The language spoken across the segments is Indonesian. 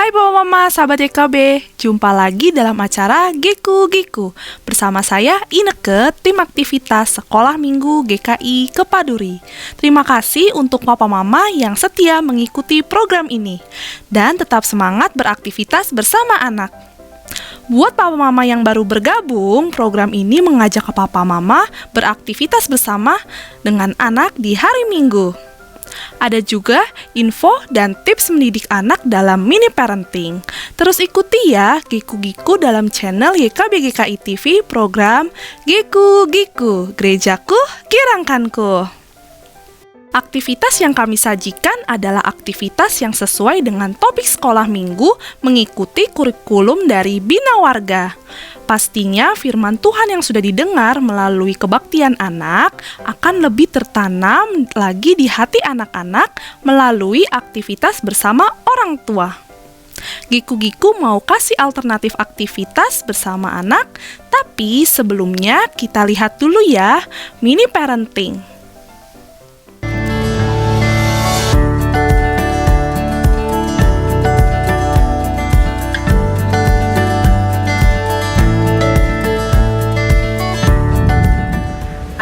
Hai Papa Mama, sahabat YKB, jumpa lagi dalam acara Giku Giku bersama saya Ineke, tim aktivitas Sekolah Minggu GKI Kepaduri. Terima kasih untuk Papa Mama yang setia mengikuti program ini dan tetap semangat beraktivitas bersama anak. Buat Papa Mama yang baru bergabung, program ini mengajak Papa Mama beraktivitas bersama dengan anak di hari Minggu. Ada juga info dan tips mendidik anak dalam mini parenting. Terus ikuti ya Giku-Giku dalam channel YKB GKI TV program Giku-Giku, Gerejaku Kirangkanku. Aktivitas yang kami sajikan adalah aktivitas yang sesuai dengan topik sekolah minggu mengikuti kurikulum dari Bina Warga. Pastinya firman Tuhan yang sudah didengar melalui kebaktian anak akan lebih tertanam lagi di hati anak-anak melalui aktivitas bersama orang tua. Giku-Giku mau kasih alternatif aktivitas bersama anak, tapi sebelumnya kita lihat dulu ya mini parenting.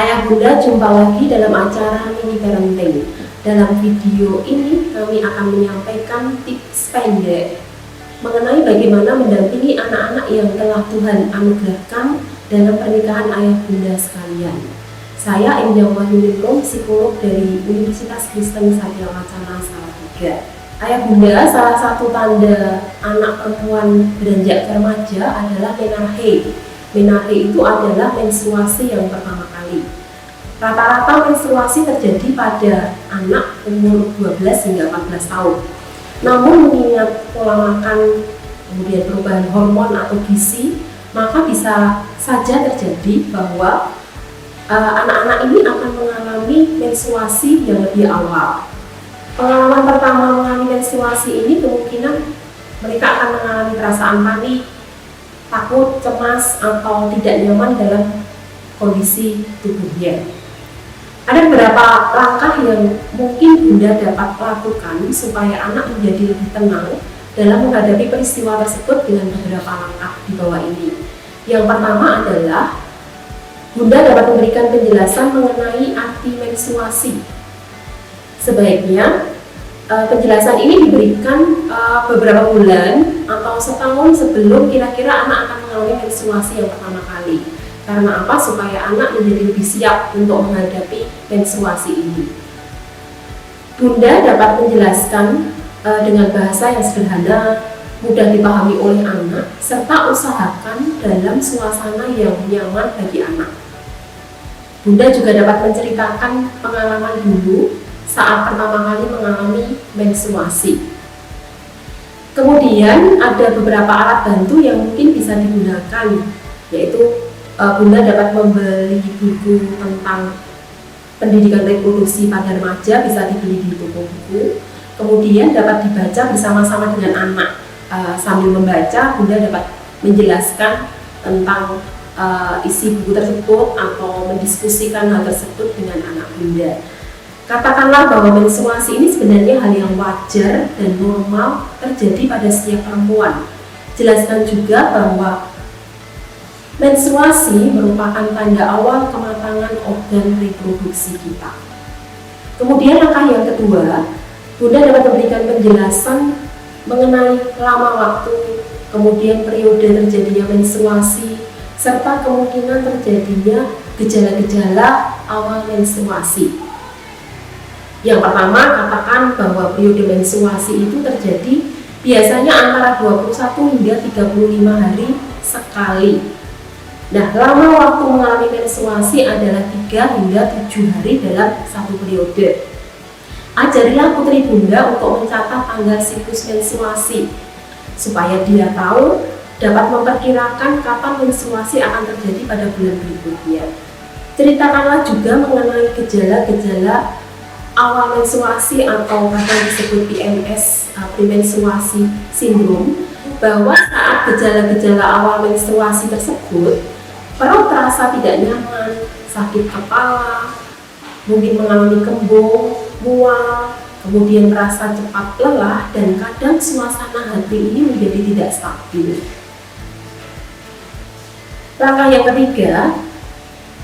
Ayah Bunda, jumpa lagi dalam acara mini parenting. Dalam video ini kami akan menyampaikan tips pendek mengenai bagaimana mendampingi anak-anak yang telah Tuhan anugerahkan dalam pernikahan ayah bunda sekalian. Saya Indah Wahyuningrum, psikolog dari Universitas Kristen Satya Wacana Salatiga. Ayah bunda, salah satu tanda anak perempuan beranjak remaja adalah menarche. Menarche itu adalah menstruasi yang pertama kali. Rata-rata menstruasi terjadi pada anak umur 12 hingga 14 tahun. Namun mengingat pola makan, kemudian perubahan hormon atau gizi, maka bisa saja terjadi bahwa anak-anak ini akan mengalami menstruasi yang lebih awal. Pengalaman pertama mengalami menstruasi ini kemungkinan mereka akan mengalami perasaan panik, takut, cemas, atau tidak nyaman dalam kondisi tubuhnya. Ada beberapa langkah yang mungkin Bunda dapat lakukan supaya anak menjadi lebih tenang dalam menghadapi peristiwa tersebut dengan beberapa langkah di bawah ini. Yang pertama adalah Bunda dapat memberikan penjelasan mengenai arti menstruasi. Sebaiknya penjelasan ini diberikan beberapa bulan atau setahun sebelum kira-kira anak akan mengalami menstruasi yang pertama kali. Karena apa? Supaya anak menjadi lebih siap untuk menghadapi menstruasi ini. Bunda dapat menjelaskan dengan bahasa yang sederhana, mudah dipahami oleh anak, serta usahakan dalam suasana yang nyaman bagi anak. Bunda juga dapat menceritakan pengalaman dulu saat pertama kali mengalami menstruasi. Kemudian ada beberapa alat bantu yang mungkin bisa digunakan, yaitu Bunda dapat membeli buku tentang pendidikan reproduksi pada remaja, bisa dibeli di toko buku. Kemudian dapat dibaca bersama-sama dengan anak. Sambil membaca, Bunda dapat menjelaskan tentang isi buku tersebut atau mendiskusikan hal tersebut dengan anak Bunda. Katakanlah bahwa menstruasi ini sebenarnya hal yang wajar dan normal terjadi pada setiap perempuan. Jelaskan juga bahwa menstruasi merupakan tanda awal kematangan organ reproduksi kita. Kemudian langkah yang kedua, Bunda dapat memberikan penjelasan mengenai lama waktu, kemudian periode terjadinya menstruasi, serta kemungkinan terjadinya gejala-gejala awal menstruasi. Yang pertama, katakan bahwa periode menstruasi itu terjadi biasanya antara 21 hingga 35 hari sekali. Nah, lama waktu mengalami menstruasi adalah 3 hingga 7 hari dalam satu periode. Ajarilah putri Bunda untuk mencatat tanggal siklus menstruasi, supaya dia tahu dapat memperkirakan kapan menstruasi akan terjadi pada bulan berikutnya. Ceritakanlah juga mengenai gejala-gejala awal menstruasi atau bahkan disebut PMS, premenstruasi syndrome, bahwa saat gejala-gejala awal menstruasi tersebut, perut terasa tidak nyaman, sakit kepala, mungkin mengalami kembung, mual, kemudian merasa cepat lelah, dan kadang suasana hati ini menjadi tidak stabil. Langkah yang ketiga,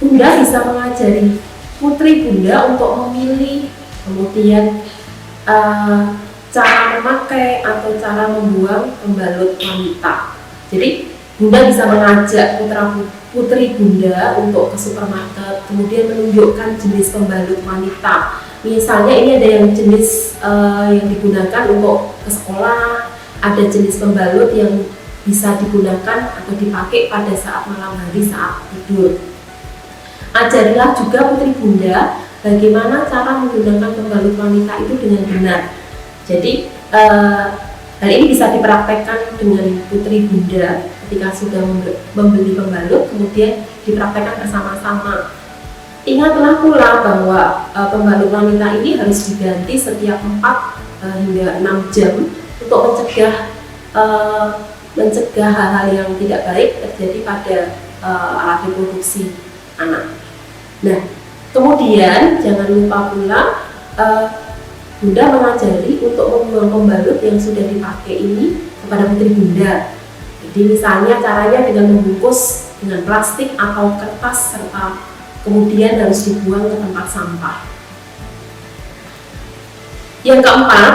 Bunda bisa mengajari putri Bunda untuk memilih, kemudian cara memakai atau cara membuang pembalut wanita. Jadi Bunda bisa mengajak putri Bunda untuk ke supermarket, kemudian menunjukkan jenis pembalut wanita. Misalnya ini ada yang jenis yang digunakan untuk ke sekolah, ada jenis pembalut yang bisa digunakan atau dipakai pada saat malam hari saat tidur. Ajarilah juga putri Bunda bagaimana cara menggunakan pembalut wanita itu dengan benar. Jadi hal ini bisa dipraktekkan dengan putri Bunda ketika sudah membeli pembalut, kemudian dipraktekkan bersama-sama. Ingatlah pula bahwa pembalut wanita ini harus diganti setiap 4 hingga 6 jam untuk mencegah hal-hal yang tidak baik terjadi pada alat reproduksi anak. Nah, kemudian jangan lupa pula Bunda mengajari untuk membuang pembalut yang sudah dipakai ini kepada putri Bunda. Jadi misalnya caranya dengan membungkus dengan plastik atau kertas serta kemudian harus dibuang ke tempat sampah. Yang keempat,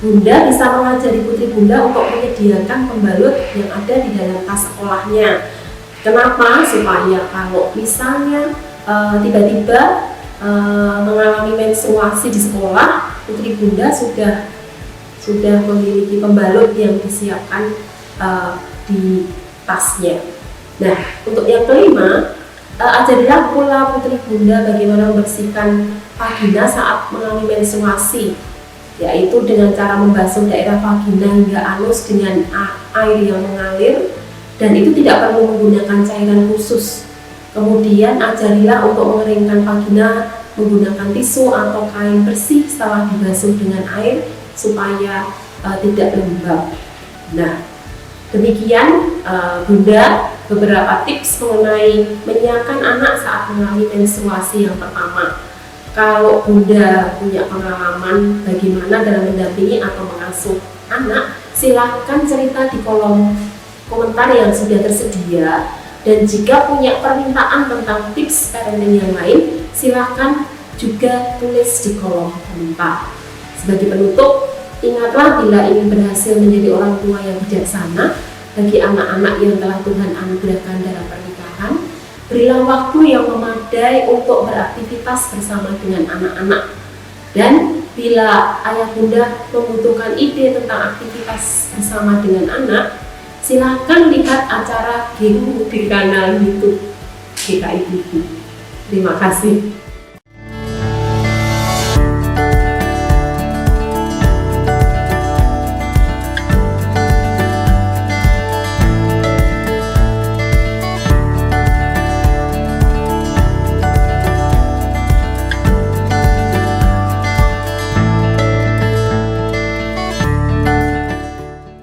Bunda bisa mengajari putri Bunda untuk menyediakan pembalut yang ada di dalam tas sekolahnya. Kenapa? Supaya kalau misalnya tiba-tiba mengalami menstruasi di sekolah, putri Bunda sudah memiliki pembalut yang disiapkan di tasnya. Nah, untuk yang kelima, ajarilah pula putri Bunda bagaimana membersihkan vagina saat mengalami menstruasi, yaitu dengan cara membasuh daerah vagina hingga anus dengan air yang mengalir, dan itu tidak perlu menggunakan cairan khusus. Kemudian ajarilah untuk mengeringkan vagina menggunakan tisu atau kain bersih setelah dibasuh dengan air supaya tidak lembab. Nah, demikian Bunda beberapa tips mengenai menyiapkan anak saat mengalami menstruasi yang pertama. Kalau Bunda punya pengalaman bagaimana dalam mendampingi atau mengasuh anak, silahkan cerita di kolom komentar yang sudah tersedia. Dan jika punya permintaan tentang tips parenting yang lain, silahkan juga tulis di kolom komentar. Sebagai penutup, ingatlah bila ingin berhasil menjadi orang tua yang bijaksana bagi anak-anak yang telah Tuhan anugerahkan dalam pernikahan, berilah waktu yang memadai untuk beraktivitas bersama dengan anak-anak. Dan bila ayah bunda membutuhkan ide tentang aktivitas bersama dengan anak, silahkan lihat acara GKI di kanal YouTube GKI TV. Terima kasih.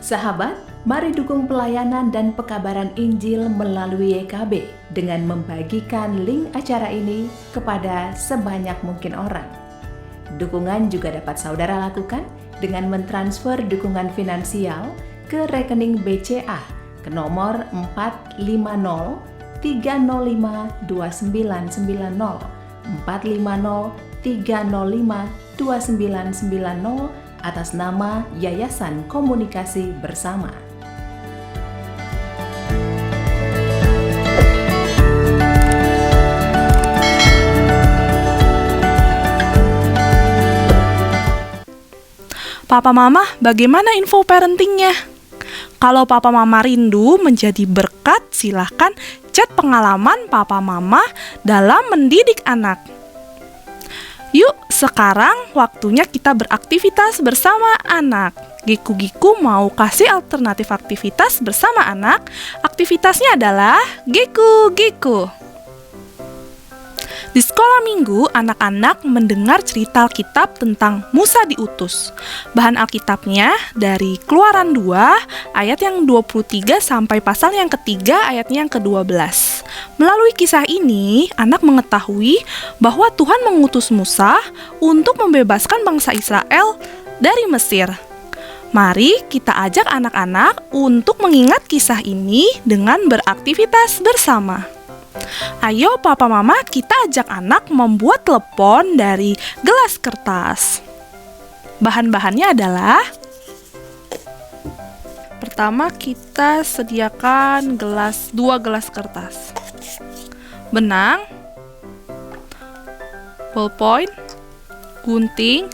Sahabat, mari dukung pelayanan dan pekabaran Injil melalui YKB dengan membagikan link acara ini kepada sebanyak mungkin orang. Dukungan juga dapat saudara lakukan dengan mentransfer dukungan finansial ke rekening BCA ke nomor 450 305 2990 450 305 2990 atas nama Yayasan Komunikasi Bersama. Papa Mama, bagaimana info parentingnya? Kalau Papa Mama rindu menjadi berkat, silahkan chat pengalaman Papa Mama dalam mendidik anak. Yuk, sekarang waktunya kita beraktivitas bersama anak. Giku-giku mau kasih alternatif aktivitas bersama anak. Aktivitasnya adalah giku-giku. Di sekolah minggu, anak-anak mendengar cerita Alkitab tentang Musa diutus. Bahan Alkitabnya dari Keluaran 2 ayat yang 23 sampai pasal yang ketiga ayatnya yang ke-12. Melalui kisah ini, anak mengetahui bahwa Tuhan mengutus Musa untuk membebaskan bangsa Israel dari Mesir. Mari kita ajak anak-anak untuk mengingat kisah ini dengan beraktivitas bersama. Ayo papa mama, kita ajak anak membuat telepon dari gelas kertas. Bahan-bahannya adalah: pertama, kita sediakan 2 gelas kertas, benang, ballpoint, gunting,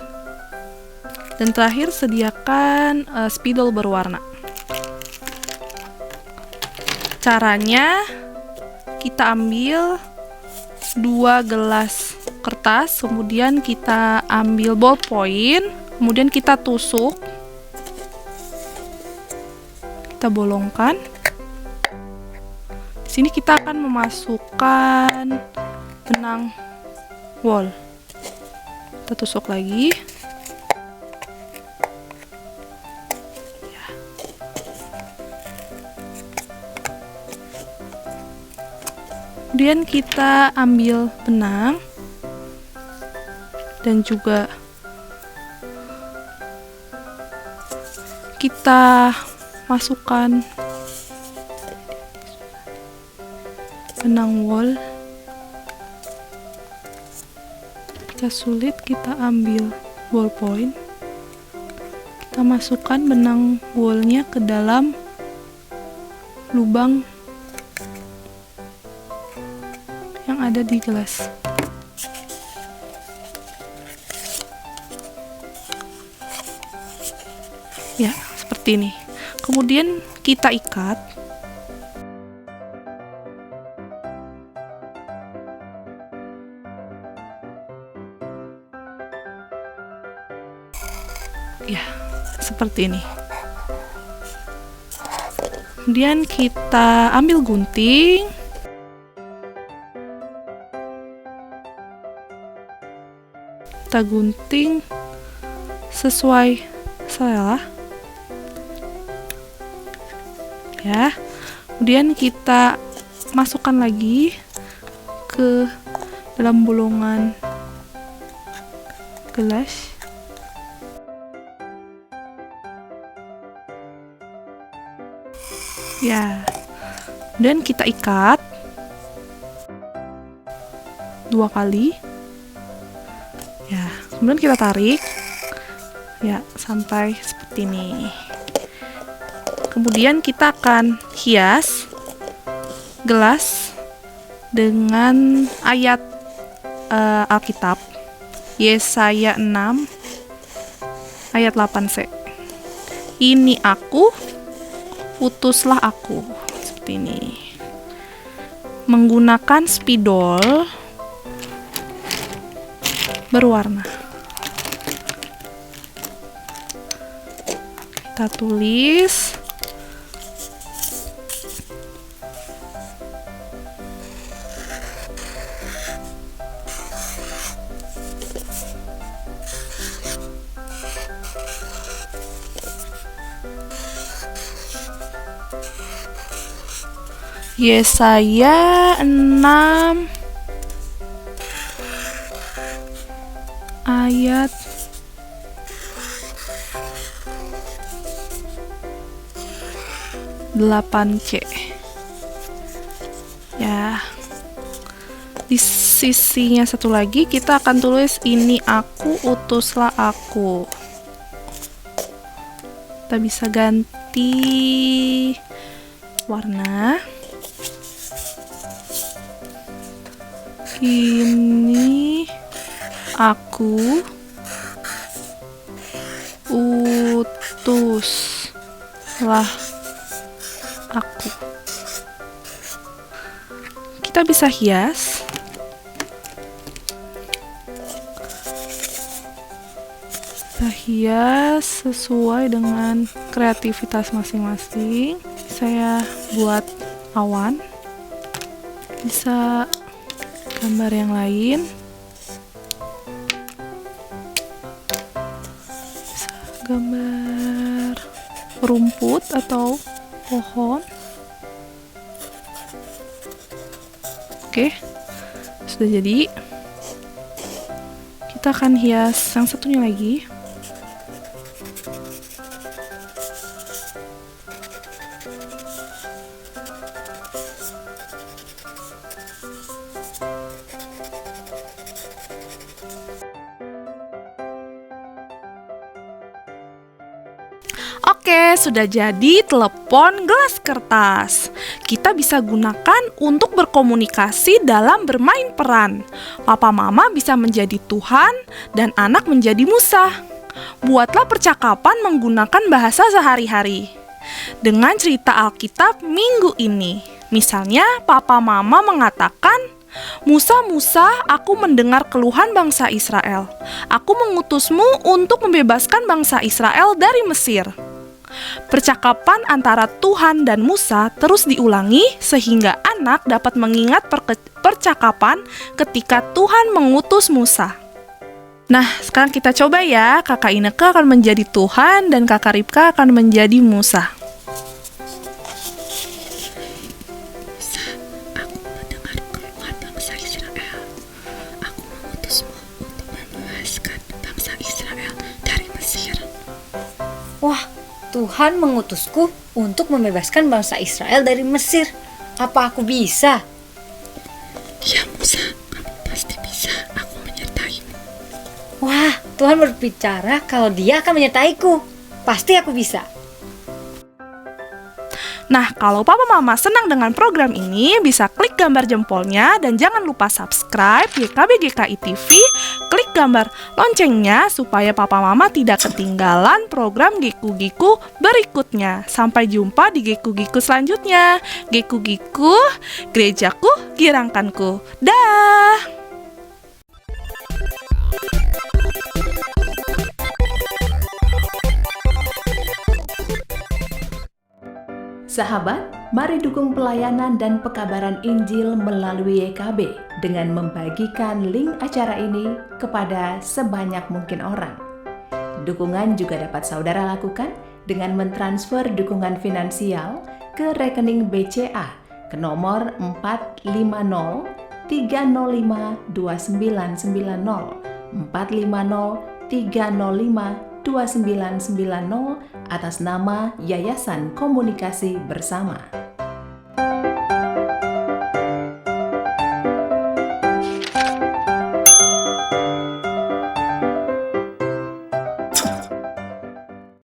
dan terakhir sediakan spidol berwarna. Caranya, kita ambil 2 gelas kertas, kemudian kita ambil ballpoint, kemudian kita tusuk, kita bolongkan. Di sini kita akan memasukkan benang wol. Kita tusuk lagi. Kemudian kita ambil benang dan juga kita masukkan benang wol. Jika sulit, kita ambil ballpoint. Kita masukkan benang wolnya ke dalam lubang yang ada di gelas. Ya, seperti ini. Kemudian kita ikat. Ya, seperti ini. Kemudian kita ambil gunting. Kita gunting sesuai selera. Ya. Kemudian kita masukkan lagi ke dalam bolongan gelas. Ya. Dan kita ikat 2 kali. Ya, kemudian kita tarik. Ya, sampai seperti ini. Kemudian kita akan hias gelas dengan ayat Alkitab Yesaya 6 ayat 8c. Ini aku, utuslah aku. Seperti ini. Menggunakan spidol berwarna. Kita tulis. Yesaya 6 ayat 8c. Ya. Di sisinya satu lagi kita akan tulis ini aku, utuslah aku. Kita bisa ganti warna. Ini aku, utuslah aku. Kita bisa hias. Kita hias sesuai dengan kreativitas masing-masing. Saya buat awan. Bisa gambar yang lain. Bisa gambar rumput atau pohon. Oke, sudah jadi. Kita akan hias yang satunya lagi. Oke, sudah jadi telepon gelas kertas. Kita bisa gunakan untuk berkomunikasi dalam bermain peran. Papa Mama bisa menjadi Tuhan dan anak menjadi Musa. Buatlah percakapan menggunakan bahasa sehari-hari. Dengan cerita Alkitab minggu ini, misalnya Papa Mama mengatakan, Musa, Musa, aku mendengar keluhan bangsa Israel. Aku mengutusmu untuk membebaskan bangsa Israel dari Mesir. Percakapan antara Tuhan dan Musa terus diulangi sehingga anak dapat mengingat percakapan ketika Tuhan mengutus Musa. Nah, sekarang kita coba ya. Kakak Ineke akan menjadi Tuhan dan Kakak Ripka akan menjadi Musa. Aku mendengar keluhan bangsa Israel. Aku mengutusmu untuk membebaskan bangsa Israel dari Mesir. Wah, Tuhan mengutusku untuk membebaskan bangsa Israel dari Mesir. Apa aku bisa? Ya Musa, kamu pasti bisa. Aku menyertaimu. Wah, Tuhan berbicara kalau Dia akan menyertaiku. Pasti aku bisa. Nah, kalau Papa Mama senang dengan program ini, bisa klik gambar jempolnya dan jangan lupa subscribe YKB GKI TV, klik gambar loncengnya supaya Papa Mama tidak ketinggalan program Giku-Giku berikutnya. Sampai jumpa di Giku-Giku selanjutnya. Giku-Giku, gerejaku, girangkanku. Dah! Sahabat, mari dukung pelayanan dan pekabaran Injil melalui YKB dengan membagikan link acara ini kepada sebanyak mungkin orang. Dukungan juga dapat saudara lakukan dengan mentransfer dukungan finansial ke rekening BCA ke nomor 450 305 2990 450 305 2990 atas nama Yayasan Komunikasi Bersama.